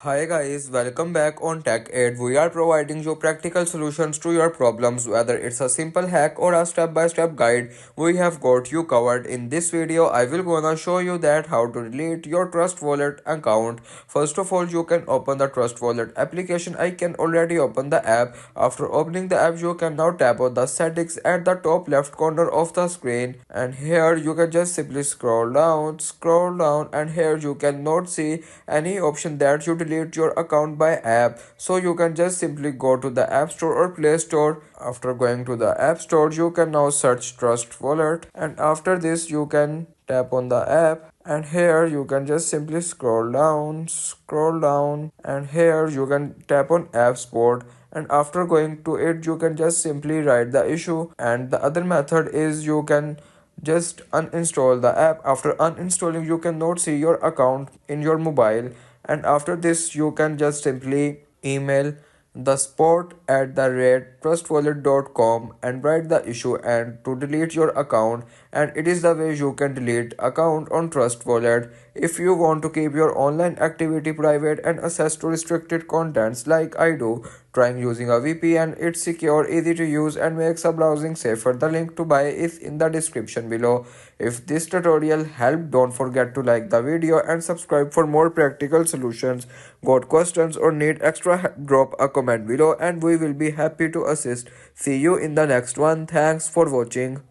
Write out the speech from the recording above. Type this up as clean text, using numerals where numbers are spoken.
Hi guys, welcome back on Tech Aid. We are providing you practical solutions to your problems, whether it's a simple hack or a step-by-step guide. We have got you covered. In this video, I will gonna show you that how to delete your Trust Wallet account. First of all, you can open the Trust Wallet application. I can already open the app. After opening the app, you can now tap on the settings at the top left corner of the screen. And here you can just simply scroll down, and here you cannot see any option that you delete your account by app, so you can just simply go to the app store or play store. After going to the app store, you can now search Trust Wallet, and after this you can tap on the app, and here you can just simply scroll down, and here you can tap on app support, and after going to it you can just simply write the issue. And the other method is you can just uninstall the app. After uninstalling, you cannot see your account in your mobile, and after this you can just simply email the support at the rate trustwallet.com and write the issue and to delete your account. And it is the way you can delete account on Trust Wallet. If you want to keep your online activity private and access to restricted contents like I do, trying using a VPN. It's secure, easy to use, and makes a browsing safer. The link to buy is in the description below. If this tutorial helped, don't forget to like the video and subscribe for more practical solutions. Got questions or need extra help? Drop a comment below and we will be happy to assist. See you in the next one. Thanks for watching.